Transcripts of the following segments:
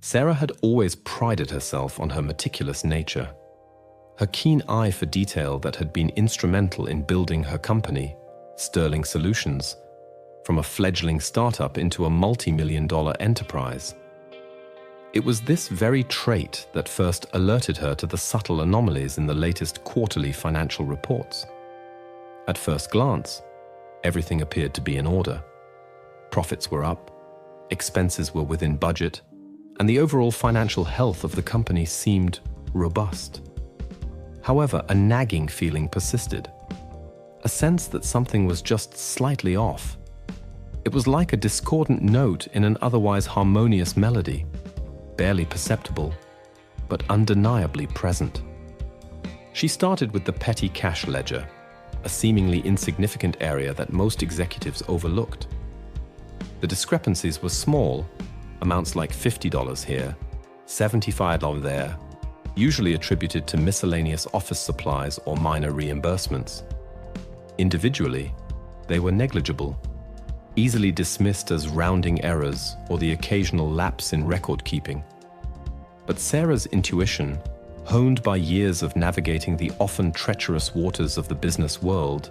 Sarah had always prided herself on her meticulous nature. Her keen eye for detail that had been instrumental in building her company, Sterling Solutions, from a fledgling startup into a multi-million-dollar enterprise. It was this very trait that first alerted her to the subtle anomalies in the latest quarterly financial reports. At first glance, everything appeared to be in order. Profits were up, expenses were within budget, and the overall financial health of the company seemed robust. However, a nagging feeling persisted, a sense that something was just slightly off. It was like a discordant note in an otherwise harmonious melody, barely perceptible, but undeniably present. She started with the petty cash ledger, a seemingly insignificant area that most executives overlooked. The discrepancies were small, amounts like $50 here, $75 there, usually attributed to miscellaneous office supplies or minor reimbursements. Individually, they were negligible, easily dismissed as rounding errors or the occasional lapse in record keeping. But Sarah's intuition, honed by years of navigating the often treacherous waters of the business world,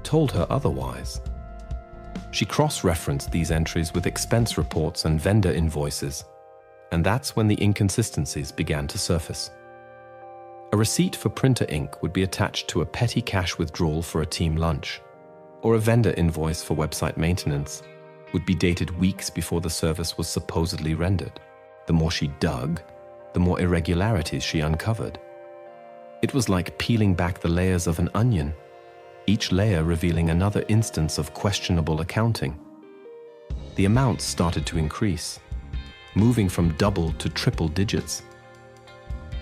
told her otherwise. She cross-referenced these entries with expense reports and vendor invoices, and that's when the inconsistencies began to surface. A receipt for printer ink would be attached to a petty cash withdrawal for a team lunch, or a vendor invoice for website maintenance would be dated weeks before the service was supposedly rendered. The more she dug, the more irregularities she uncovered. It was like peeling back the layers of an onion, each layer revealing another instance of questionable accounting. The amounts started to increase, moving from double to triple digits.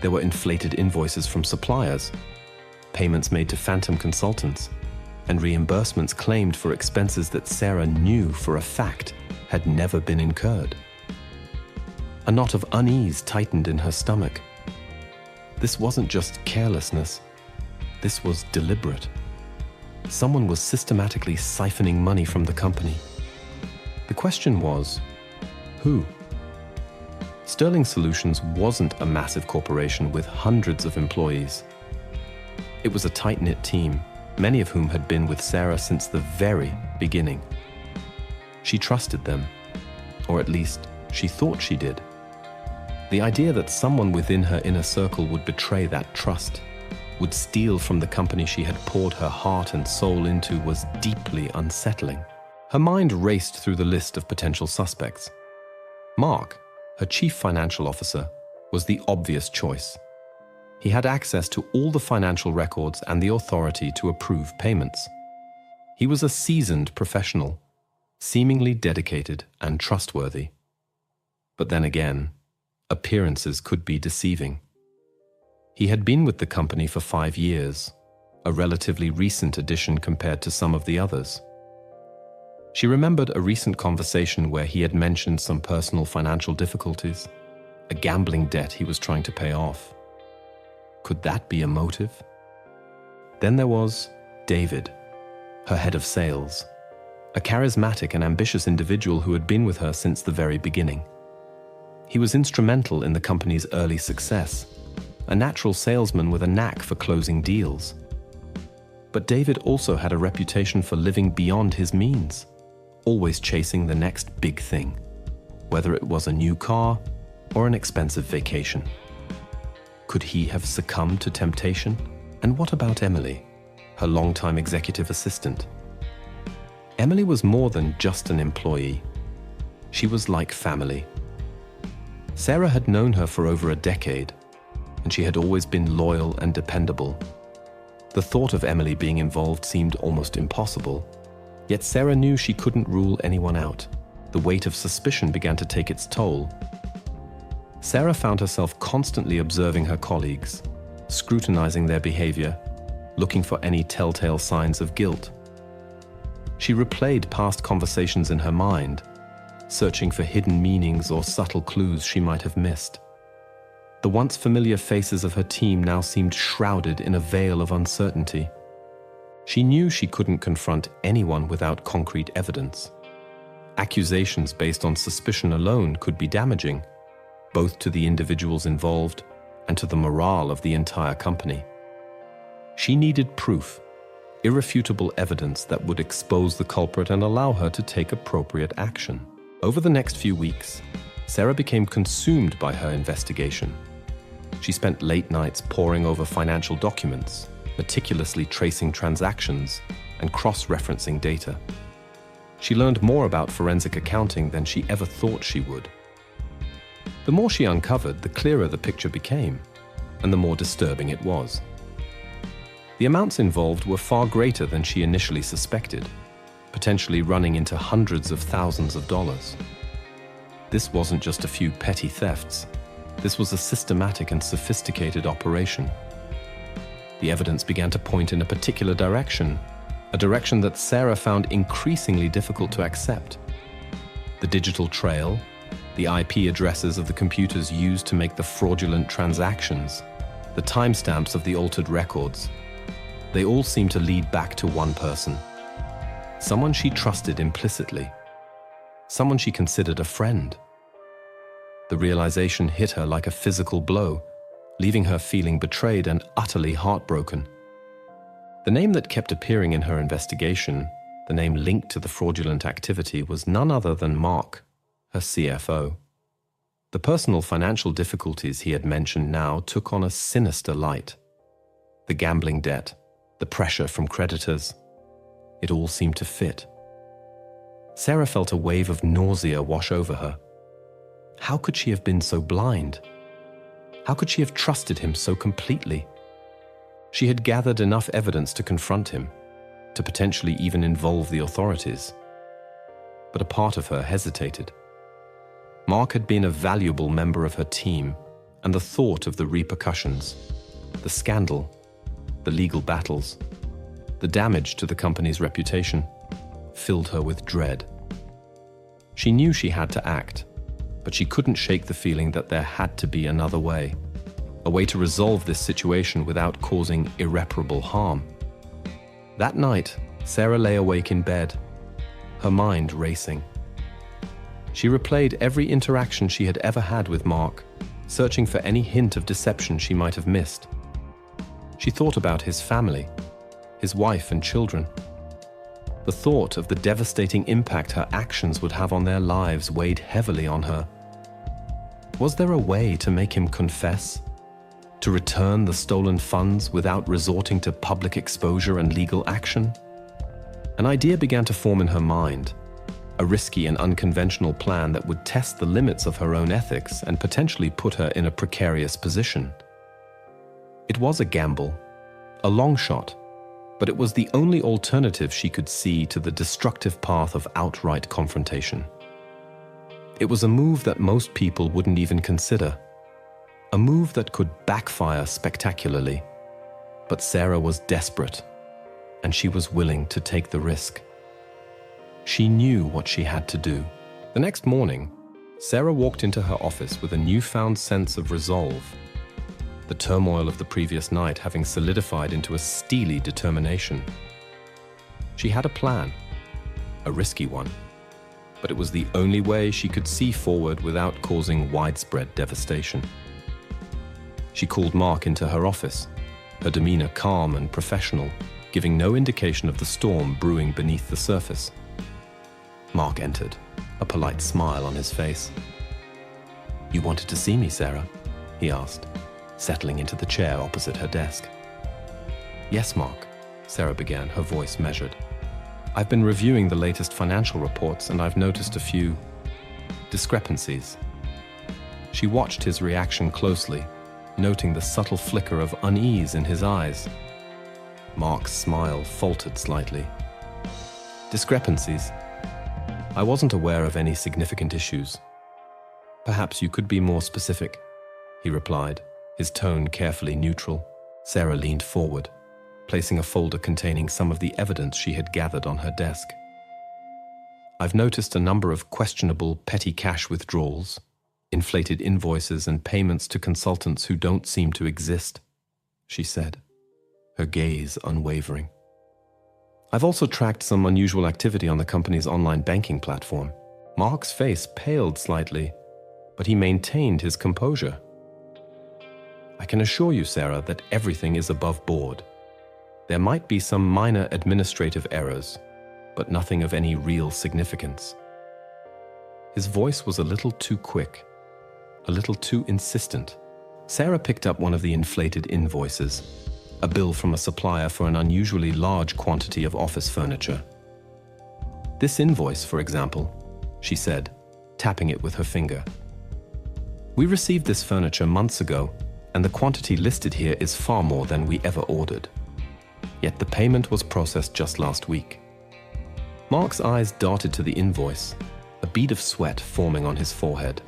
There were inflated invoices from suppliers, payments made to phantom consultants, and reimbursements claimed for expenses that Sarah knew for a fact had never been incurred. A knot of unease tightened in her stomach. This wasn't just carelessness, this was deliberate. Someone was systematically siphoning money from the company. The question was, who? Sterling Solutions wasn't a massive corporation with hundreds of employees. It was a tight-knit team, many of whom had been with Sarah since the very beginning. She trusted them, or at least she thought she did. The idea that someone within her inner circle would betray that trust, would steal from the company she had poured her heart and soul into, was deeply unsettling. Her mind raced through the list of potential suspects. Mark, her chief financial officer, was the obvious choice. He had access to all the financial records and the authority to approve payments. He was a seasoned professional, seemingly dedicated and trustworthy. But then again, appearances could be deceiving. He had been with the company for 5 years, a relatively recent addition compared to some of the others. She remembered a recent conversation where he had mentioned some personal financial difficulties, a gambling debt he was trying to pay off. Could that be a motive? Then there was David, her head of sales, a charismatic and ambitious individual who had been with her since the very beginning. He was instrumental in the company's early success, a natural salesman with a knack for closing deals. But David also had a reputation for living beyond his means, always chasing the next big thing, whether it was a new car or an expensive vacation. Could he have succumbed to temptation? And what about Emily, her longtime executive assistant? Emily was more than just an employee. She was like family. Sarah had known her for over a decade, and she had always been loyal and dependable. The thought of Emily being involved seemed almost impossible, yet Sarah knew she couldn't rule anyone out. The weight of suspicion began to take its toll. Sarah found herself constantly observing her colleagues, scrutinizing their behavior, looking for any telltale signs of guilt. She replayed past conversations in her mind, searching for hidden meanings or subtle clues she might have missed. The once familiar faces of her team now seemed shrouded in a veil of uncertainty. She knew she couldn't confront anyone without concrete evidence. Accusations based on suspicion alone could be damaging, both to the individuals involved and to the morale of the entire company. She needed proof, irrefutable evidence that would expose the culprit and allow her to take appropriate action. Over the next few weeks, Sarah became consumed by her investigation. She spent late nights poring over financial documents, meticulously tracing transactions, and cross-referencing data. She learned more about forensic accounting than she ever thought she would. The more she uncovered, the clearer the picture became, and the more disturbing it was. The amounts involved were far greater than she initially suspected, potentially running into hundreds of thousands of dollars. This wasn't just a few petty thefts. This was a systematic and sophisticated operation. The evidence began to point in a particular direction, a direction that Sarah found increasingly difficult to accept. The digital trail, the IP addresses of the computers used to make the fraudulent transactions, the timestamps of the altered records, they all seemed to lead back to one person. Someone she trusted implicitly. Someone she considered a friend. The realization hit her like a physical blow, leaving her feeling betrayed and utterly heartbroken. The name that kept appearing in her investigation, the name linked to the fraudulent activity, was none other than Mark, her CFO. The personal financial difficulties he had mentioned now took on a sinister light. The gambling debt, the pressure from creditors, it all seemed to fit. Sarah felt a wave of nausea wash over her. How could she have been so blind? How could she have trusted him so completely? She had gathered enough evidence to confront him, to potentially even involve the authorities. But a part of her hesitated. Mark had been a valuable member of her team, and the thought of the repercussions, the scandal, the legal battles, the damage to the company's reputation, filled her with dread. She knew she had to act, but she couldn't shake the feeling that there had to be another way, a way to resolve this situation without causing irreparable harm. That night, Sarah lay awake in bed, her mind racing. She replayed every interaction she had ever had with Mark, searching for any hint of deception she might have missed. She thought about his family, his wife and children. The thought of the devastating impact her actions would have on their lives weighed heavily on her. Was there a way to make him confess? To return the stolen funds without resorting to public exposure and legal action? An idea began to form in her mind, a risky and unconventional plan that would test the limits of her own ethics and potentially put her in a precarious position. It was a gamble, a long shot, but it was the only alternative she could see to the destructive path of outright confrontation. It was a move that most people wouldn't even consider, a move that could backfire spectacularly. But Sarah was desperate, and she was willing to take the risk. She knew what she had to do. The next morning, Sarah walked into her office with a newfound sense of resolve, the turmoil of the previous night having solidified into a steely determination. She had a plan, a risky one, but it was the only way she could see forward without causing widespread devastation. She called Mark into her office, her demeanor calm and professional, giving no indication of the storm brewing beneath the surface. Mark entered, a polite smile on his face. "You wanted to see me, Sarah?" he asked, settling into the chair opposite her desk. "Yes, Mark," Sarah began, her voice measured. "I've been reviewing the latest financial reports and I've noticed a few discrepancies." She watched his reaction closely, noting the subtle flicker of unease in his eyes. Mark's smile faltered slightly. "Discrepancies? I wasn't aware of any significant issues. Perhaps you could be more specific," he replied, his tone carefully neutral. Sarah leaned forward, placing a folder containing some of the evidence she had gathered on her desk. "I've noticed a number of questionable petty cash withdrawals, inflated invoices and payments to consultants who don't seem to exist," she said, her gaze unwavering. "I've also tracked some unusual activity on the company's online banking platform." Mark's face paled slightly, but he maintained his composure. I can assure you, Sarah, that everything is above board. There might be some minor administrative errors, but nothing of any real significance. His voice was a little too quick, a little too insistent. Sarah picked up one of the inflated invoices, a bill from a supplier for an unusually large quantity of office furniture. "This invoice, for example," she said, tapping it with her finger. "We received this furniture months ago, and the quantity listed here is far more than we ever ordered. Yet the payment was processed just last week." Mark's eyes darted to the invoice, a bead of sweat forming on his forehead.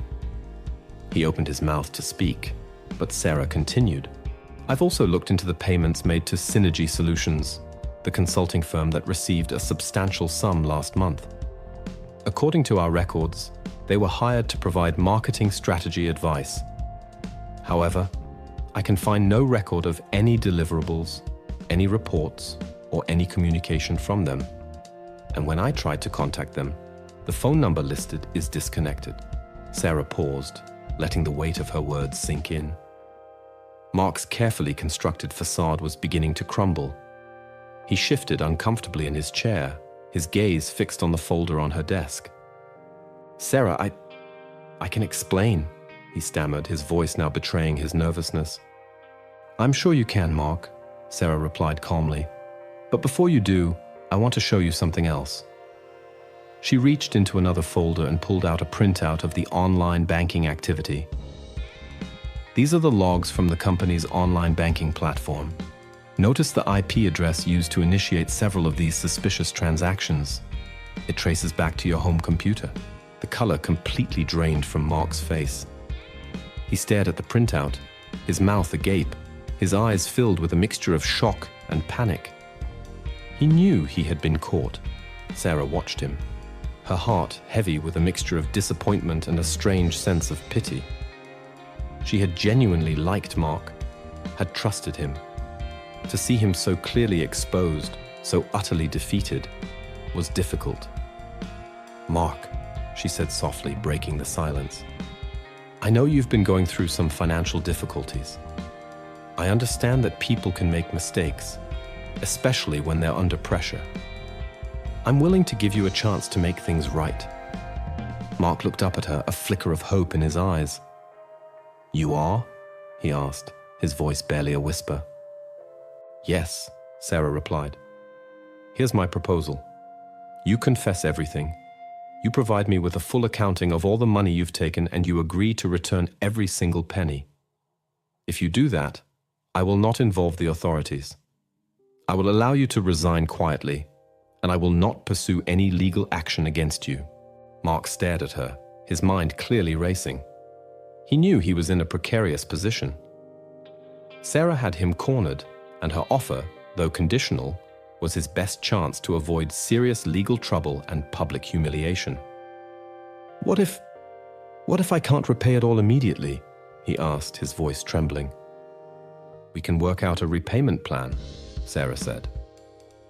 He opened his mouth to speak, but Sarah continued. "I've also looked into the payments made to Synergy Solutions, the consulting firm that received a substantial sum last month. According to our records, they were hired to provide marketing strategy advice. However, I can find no record of any deliverables, any reports, or any communication from them. And when I tried to contact them, the phone number listed is disconnected." Sarah paused, letting the weight of her words sink in. Mark's carefully constructed facade was beginning to crumble. He shifted uncomfortably in his chair, his gaze fixed on the folder on her desk. "Sarah, I can explain," he stammered, his voice now betraying his nervousness. "I'm sure you can, Mark," Sarah replied calmly. "But before you do, I want to show you something else." She reached into another folder and pulled out a printout of the online banking activity. "These are the logs from the company's online banking platform. Notice the IP address used to initiate several of these suspicious transactions. It traces back to your home computer." The color completely drained from Mark's face. He stared at the printout, his mouth agape, his eyes filled with a mixture of shock and panic. He knew he had been caught. Sarah watched him, her heart heavy with a mixture of disappointment and a strange sense of pity. She had genuinely liked Mark, had trusted him. To see him so clearly exposed, so utterly defeated, was difficult. "Mark," she said softly, breaking the silence, "I know you've been going through some financial difficulties. I understand that people can make mistakes, especially when they're under pressure. I'm willing to give you a chance to make things right." Mark looked up at her, a flicker of hope in his eyes. "You are?" he asked, his voice barely a whisper. "Yes," Sarah replied. "Here's my proposal. You confess everything. You provide me with a full accounting of all the money you've taken, and you agree to return every single penny. If you do that, I will not involve the authorities. I will allow you to resign quietly, and I will not pursue any legal action against you." Mark stared at her, his mind clearly racing. He knew he was in a precarious position. Sarah had him cornered, and her offer, though conditional, was his best chance to avoid serious legal trouble and public humiliation. What if I can't repay it all immediately?" he asked, his voice trembling. "We can work out a repayment plan," Sarah said.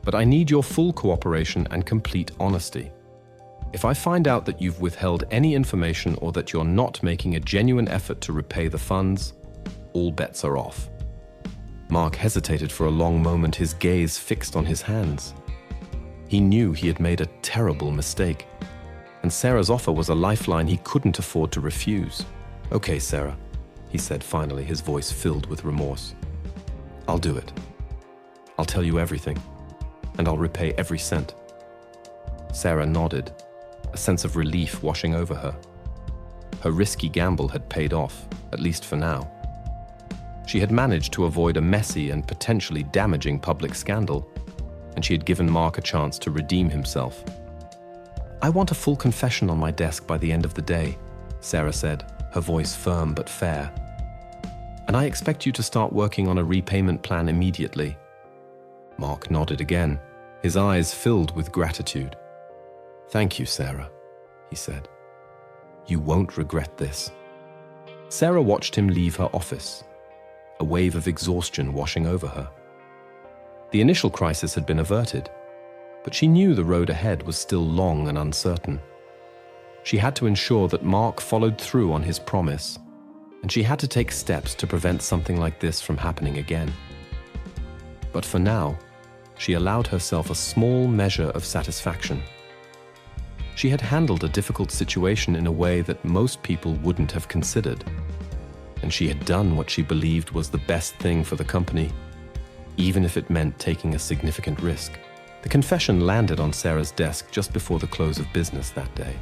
"But I need your full cooperation and complete honesty. If I find out that you've withheld any information or that you're not making a genuine effort to repay the funds, all bets are off." Mark hesitated for a long moment, his gaze fixed on his hands. He knew he had made a terrible mistake, and Sarah's offer was a lifeline he couldn't afford to refuse. "Okay, Sarah," he said finally, his voice filled with remorse. "I'll do it. I'll tell you everything, and I'll repay every cent." Sarah nodded, a sense of relief washing over her. Her risky gamble had paid off, at least for now. She had managed to avoid a messy and potentially damaging public scandal, and she had given Mark a chance to redeem himself. "I want a full confession on my desk by the end of the day," Sarah said, her voice firm but fair. "And I expect you to start working on a repayment plan immediately." Mark nodded again, his eyes filled with gratitude. "Thank you, Sarah," he said. "You won't regret this." Sarah watched him leave her office, a wave of exhaustion washing over her. The initial crisis had been averted, but she knew the road ahead was still long and uncertain. She had to ensure that Mark followed through on his promise, and she had to take steps to prevent something like this from happening again. But for now, she allowed herself a small measure of satisfaction. She had handled a difficult situation in a way that most people wouldn't have considered, and she had done what she believed was the best thing for the company, even if it meant taking a significant risk. The confession landed on Sarah's desk just before the close of business that day.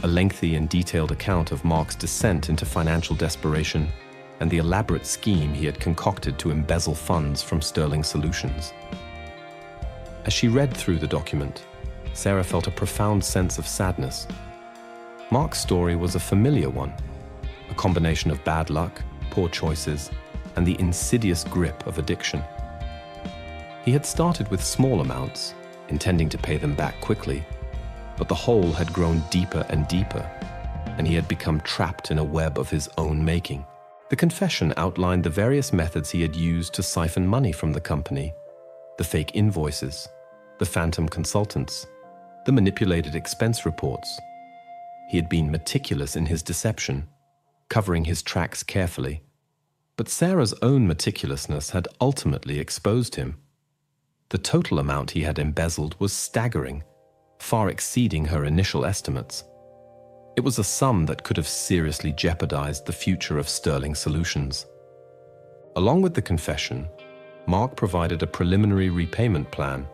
A lengthy and detailed account of Mark's descent into financial desperation and the elaborate scheme he had concocted to embezzle funds from Sterling Solutions. As she read through the document, Sarah felt a profound sense of sadness. Mark's story was a familiar one, a combination of bad luck, poor choices, and the insidious grip of addiction. He had started with small amounts, intending to pay them back quickly, but the hole had grown deeper and deeper, and he had become trapped in a web of his own making. The confession outlined the various methods he had used to siphon money from the company: the fake invoices, the phantom consultants, the manipulated expense reports. He had been meticulous in his deception, covering his tracks carefully, but Sarah's own meticulousness had ultimately exposed him. The total amount he had embezzled was staggering, far exceeding her initial estimates. It was a sum that could have seriously jeopardized the future of Sterling Solutions. Along with the confession, Mark provided a preliminary repayment plan,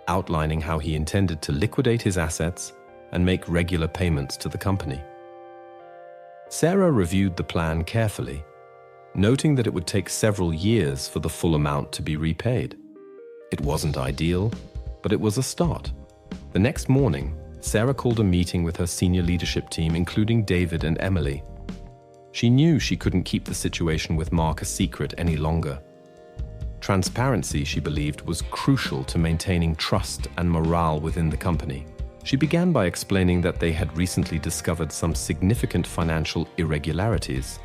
outlining how he intended to liquidate his assets and make regular payments to the company. Sarah reviewed the plan carefully, noting that it would take several years for the full amount to be repaid. It wasn't ideal, but it was a start. The next morning, Sarah called a meeting with her senior leadership team, including David and Emily. She knew she couldn't keep the situation with Mark a secret any longer. Transparency, she believed, was crucial to maintaining trust and morale within the company. She began by explaining that they had recently discovered some significant financial irregularities,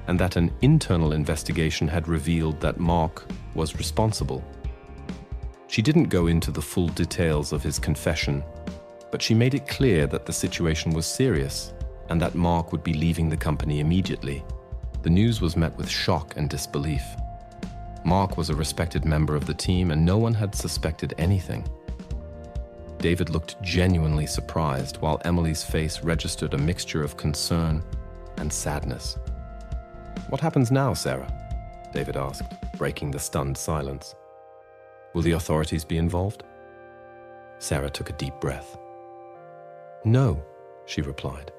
and that an internal investigation had revealed that Mark was responsible. She didn't go into the full details of his confession, but she made it clear that the situation was serious and that Mark would be leaving the company immediately. The news was met with shock and disbelief. Mark was a respected member of the team, and no one had suspected anything. David looked genuinely surprised, while Emily's face registered a mixture of concern and sadness. "What happens now, Sarah?" David asked, breaking the stunned silence. "Will the authorities be involved?" Sarah took a deep breath. "No," she replied.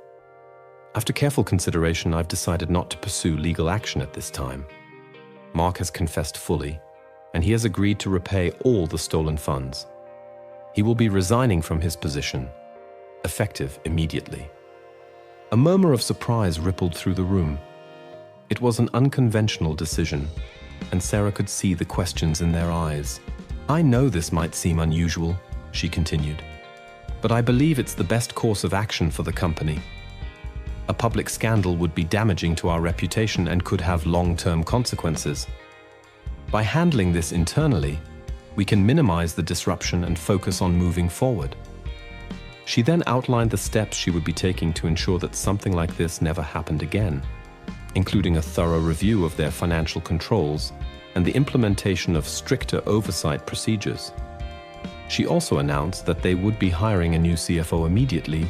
"After careful consideration, I've decided not to pursue legal action at this time. Mark has confessed fully, and he has agreed to repay all the stolen funds. He will be resigning from his position, effective immediately." A murmur of surprise rippled through the room. It was an unconventional decision, and Sarah could see the questions in their eyes. "I know this might seem unusual," she continued, "but I believe it's the best course of action for the company. A public scandal would be damaging to our reputation and could have long-term consequences. By handling this internally, we can minimize the disruption and focus on moving forward." She then outlined the steps she would be taking to ensure that something like this never happened again, including a thorough review of their financial controls and the implementation of stricter oversight procedures. She also announced that they would be hiring a new CFO immediately,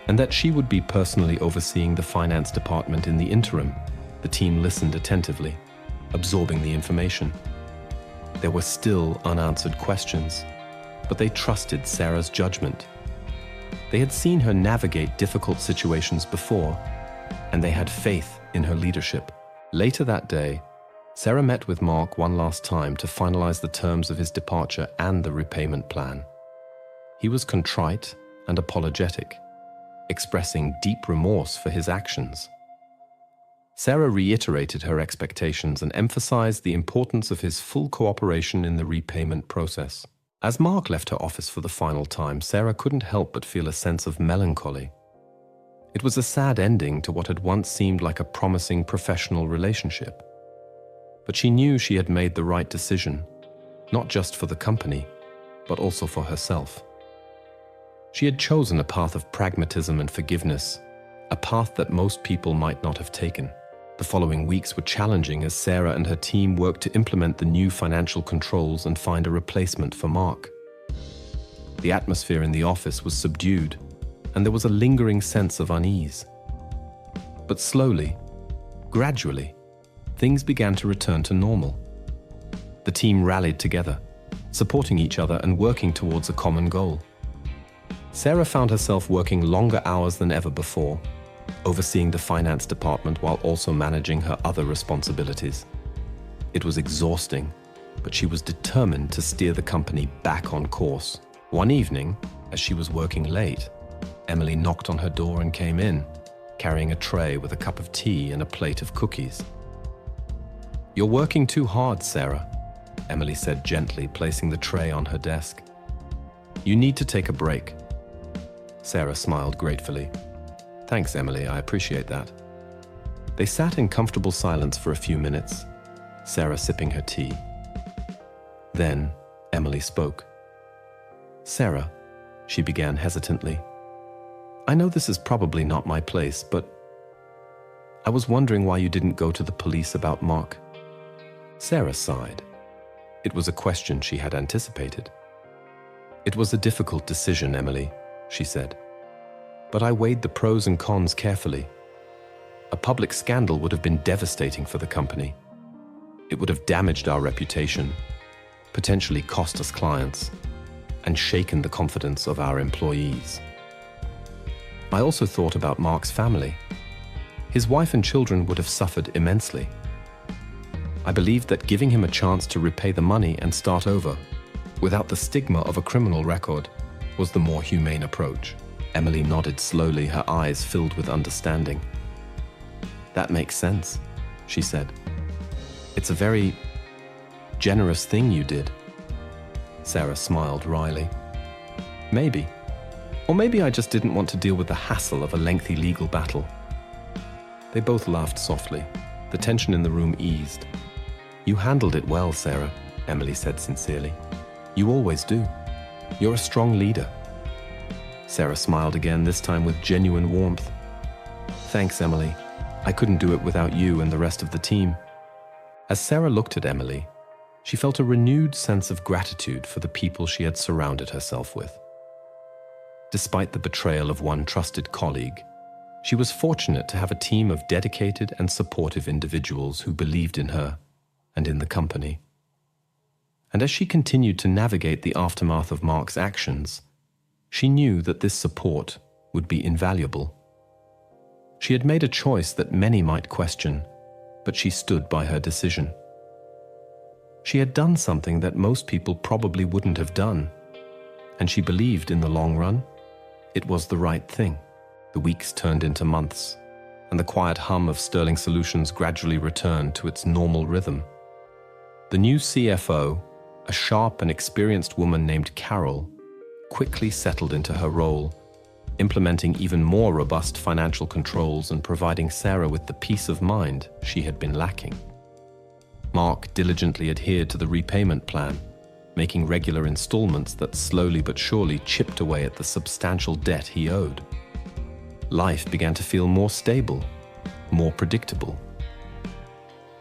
and that she would be personally overseeing the finance department in the interim. The team listened attentively, absorbing the information. There were still unanswered questions, but they trusted Sarah's judgment. They had seen her navigate difficult situations before, and they had faith in her leadership. Later that day, Sarah met with Mark one last time to finalize the terms of his departure and the repayment plan. He was contrite and apologetic, expressing deep remorse for his actions. Sarah reiterated her expectations and emphasized the importance of his full cooperation in the repayment process. As Mark left her office for the final time, Sarah couldn't help but feel a sense of melancholy. It was a sad ending to what had once seemed like a promising professional relationship. But she knew she had made the right decision, not just for the company, but also for herself. She had chosen a path of pragmatism and forgiveness, a path that most people might not have taken. The following weeks were challenging as Sarah and her team worked to implement the new financial controls and find a replacement for Mark. The atmosphere in the office was subdued, and there was a lingering sense of unease. But slowly, gradually, things began to return to normal. The team rallied together, supporting each other and working towards a common goal. Sarah found herself working longer hours than ever before, overseeing the finance department while also managing her other responsibilities. It was exhausting, but she was determined to steer the company back on course. One evening, as she was working late, Emily knocked on her door and came in, carrying a tray with a cup of tea and a plate of cookies. "You're working too hard, Sarah," Emily said gently, placing the tray on her desk. "You need to take a break." Sarah smiled gratefully. "Thanks, Emily, I appreciate that." They sat in comfortable silence for a few minutes, Sarah sipping her tea. Then Emily spoke. "Sarah," she began hesitantly, "I know this is probably not my place, but I was wondering why you didn't go to the police about Mark." Sarah sighed. It was a question she had anticipated. "It was a difficult decision, Emily," she said. "But I weighed the pros and cons carefully. A public scandal would have been devastating for the company. It would have damaged our reputation, potentially cost us clients, and shaken the confidence of our employees. I also thought about Mark's family. His wife and children would have suffered immensely. I believed that giving him a chance to repay the money and start over, without the stigma of a criminal record, was the more humane approach." Emily nodded slowly, her eyes filled with understanding. "That makes sense," she said. "It's a very generous thing you did." Sarah smiled wryly. "Maybe. Or maybe I just didn't want to deal with the hassle of a lengthy legal battle." They both laughed softly. The tension in the room eased. "You handled it well, Sarah," Emily said sincerely. "You always do. You're a strong leader." Sarah smiled again, this time with genuine warmth. "Thanks, Emily. I couldn't do it without you and the rest of the team." As Sarah looked at Emily, she felt a renewed sense of gratitude for the people she had surrounded herself with. Despite the betrayal of one trusted colleague, she was fortunate to have a team of dedicated and supportive individuals who believed in her and in the company. And as she continued to navigate the aftermath of Mark's actions, she knew that this support would be invaluable. She had made a choice that many might question, but she stood by her decision. She had done something that most people probably wouldn't have done, and she believed in the long run, it was the right thing. The weeks turned into months, and the quiet hum of Sterling Solutions gradually returned to its normal rhythm. The new CFO, a sharp and experienced woman named Carol, quickly settled into her role, implementing even more robust financial controls and providing Sarah with the peace of mind she had been lacking. Mark diligently adhered to the repayment plan, making regular installments that slowly but surely chipped away at the substantial debt he owed. Life began to feel more stable, more predictable.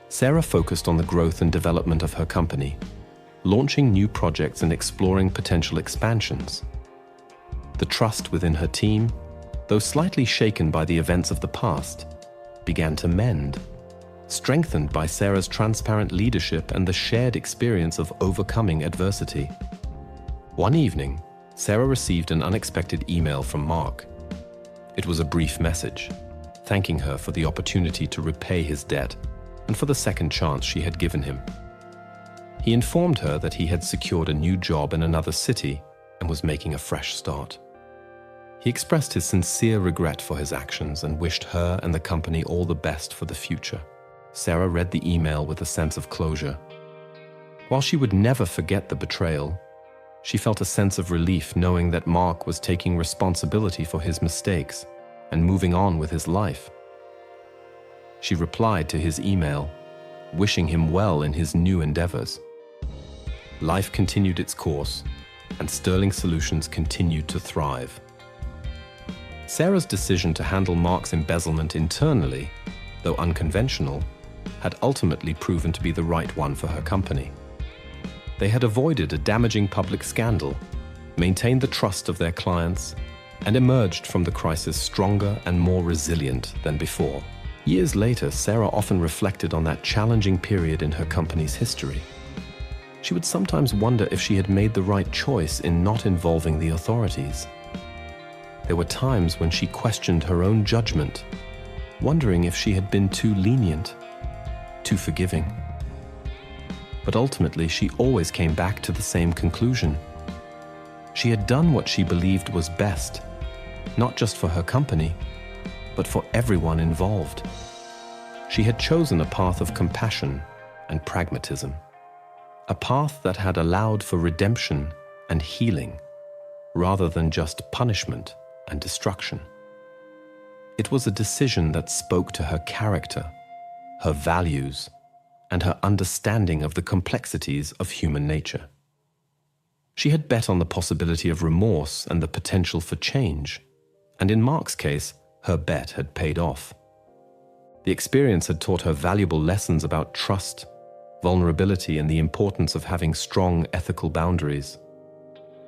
Sarah focused on the growth and development of her company, launching new projects and exploring potential expansions. The trust within her team, though slightly shaken by the events of the past, began to mend, strengthened by Sarah's transparent leadership and the shared experience of overcoming adversity. One evening, Sarah received an unexpected email from Mark. It was a brief message, thanking her for the opportunity to repay his debt and for the second chance she had given him. He informed her that he had secured a new job in another city and was making a fresh start. He expressed his sincere regret for his actions and wished her and the company all the best for the future. Sarah read the email with a sense of closure. While she would never forget the betrayal, she felt a sense of relief knowing that Mark was taking responsibility for his mistakes and moving on with his life. She replied to his email, wishing him well in his new endeavors. Life continued its course, and Sterling Solutions continued to thrive. Sarah's decision to handle Mark's embezzlement internally, though unconventional, had ultimately proven to be the right one for her company. They had avoided a damaging public scandal, maintained the trust of their clients, and emerged from the crisis stronger and more resilient than before. Years later, Sarah often reflected on that challenging period in her company's history. She would sometimes wonder if she had made the right choice in not involving the authorities. There were times when she questioned her own judgment, wondering if she had been too lenient, too forgiving. But ultimately, she always came back to the same conclusion. She had done what she believed was best, not just for her company, but for everyone involved. She had chosen a path of compassion and pragmatism, a path that had allowed for redemption and healing, rather than just punishment and destruction. It was a decision that spoke to her character, her values, and her understanding of the complexities of human nature. She had bet on the possibility of remorse and the potential for change, and in Mark's case, her bet had paid off. The experience had taught her valuable lessons about trust, vulnerability, and the importance of having strong ethical boundaries.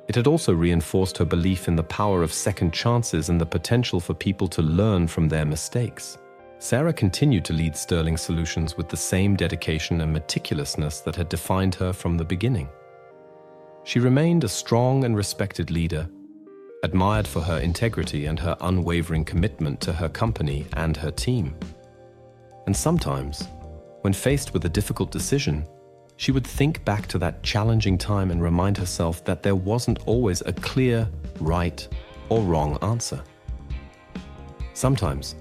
It had also reinforced her belief in the power of second chances and the potential for people to learn from their mistakes. Sarah continued to lead Sterling Solutions with the same dedication and meticulousness that had defined her from the beginning. She remained a strong and respected leader, admired for her integrity and her unwavering commitment to her company and her team. And sometimes, when faced with a difficult decision, she would think back to that challenging time and remind herself that there wasn't always a clear, right or wrong answer. Sometimes,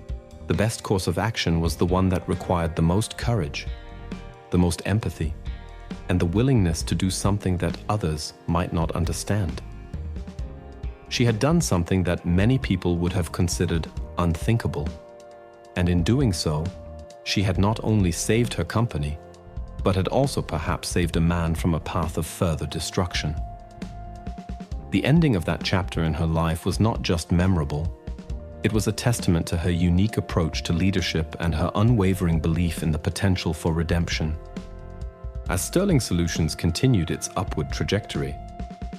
the best course of action was the one that required the most courage, the most empathy, and the willingness to do something that others might not understand. She had done something that many people would have considered unthinkable, and in doing so, she had not only saved her company, but had also perhaps saved a man from a path of further destruction. The ending of that chapter in her life was not just memorable, it was a testament to her unique approach to leadership and her unwavering belief in the potential for redemption. As Sterling Solutions continued its upward trajectory,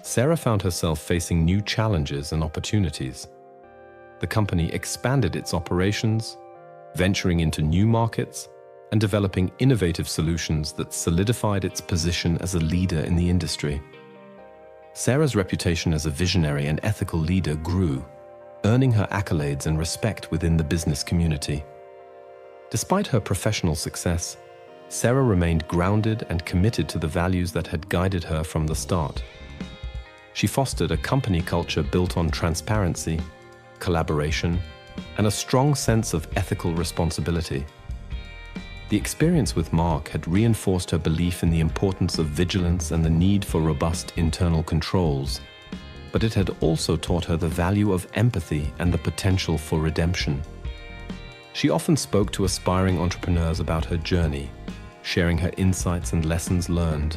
Sarah found herself facing new challenges and opportunities. The company expanded its operations, venturing into new markets, and developing innovative solutions that solidified its position as a leader in the industry. Sarah's reputation as a visionary and ethical leader grew, earning her accolades and respect within the business community. Despite her professional success, Sarah remained grounded and committed to the values that had guided her from the start. She fostered a company culture built on transparency, collaboration, and a strong sense of ethical responsibility. The experience with Mark had reinforced her belief in the importance of vigilance and the need for robust internal controls, but it had also taught her the value of empathy and the potential for redemption. She often spoke to aspiring entrepreneurs about her journey, sharing her insights and lessons learned.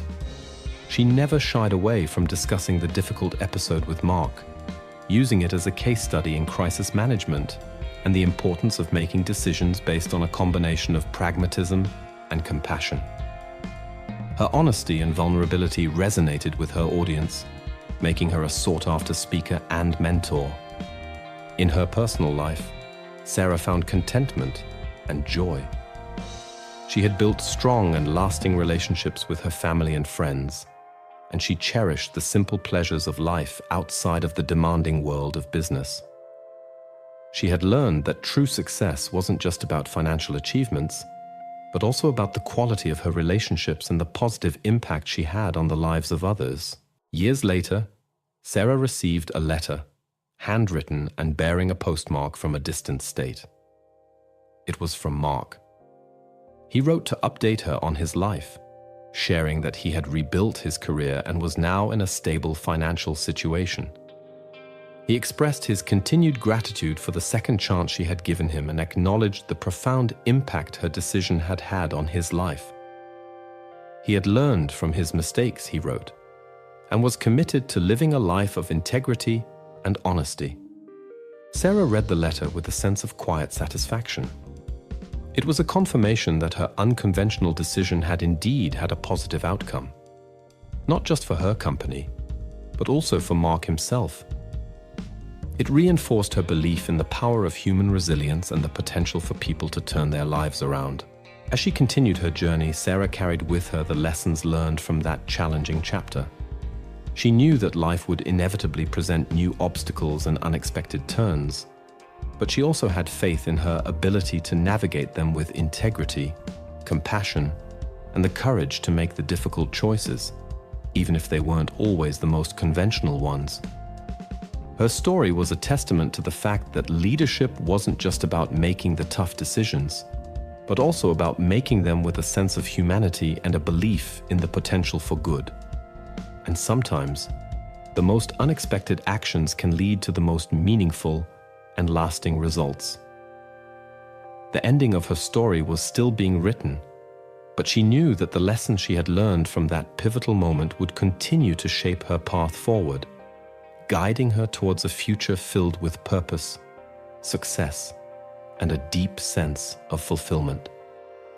She never shied away from discussing the difficult episode with Mark, using it as a case study in crisis management and the importance of making decisions based on a combination of pragmatism and compassion. Her honesty and vulnerability resonated with her audience, making her a sought-after speaker and mentor. In her personal life, Sarah found contentment and joy. She had built strong and lasting relationships with her family and friends, and she cherished the simple pleasures of life outside of the demanding world of business. She had learned that true success wasn't just about financial achievements, but also about the quality of her relationships and the positive impact she had on the lives of others. Years later, Sarah received a letter, handwritten and bearing a postmark from a distant state. It was from Mark. He wrote to update her on his life, sharing that he had rebuilt his career and was now in a stable financial situation. He expressed his continued gratitude for the second chance she had given him and acknowledged the profound impact her decision had had on his life. He had learned from his mistakes, he wrote, and was committed to living a life of integrity and honesty. Sarah read the letter with a sense of quiet satisfaction. It was a confirmation that her unconventional decision had indeed had a positive outcome, not just for her company, but also for Mark himself. It reinforced her belief in the power of human resilience and the potential for people to turn their lives around. As she continued her journey, Sarah carried with her the lessons learned from that challenging chapter. She knew that life would inevitably present new obstacles and unexpected turns, but she also had faith in her ability to navigate them with integrity, compassion, and the courage to make the difficult choices, even if they weren't always the most conventional ones. Her story was a testament to the fact that leadership wasn't just about making the tough decisions, but also about making them with a sense of humanity and a belief in the potential for good. And sometimes, the most unexpected actions can lead to the most meaningful and lasting results. The ending of her story was still being written, but she knew that the lessons she had learned from that pivotal moment would continue to shape her path forward, guiding her towards a future filled with purpose, success, and a deep sense of fulfillment.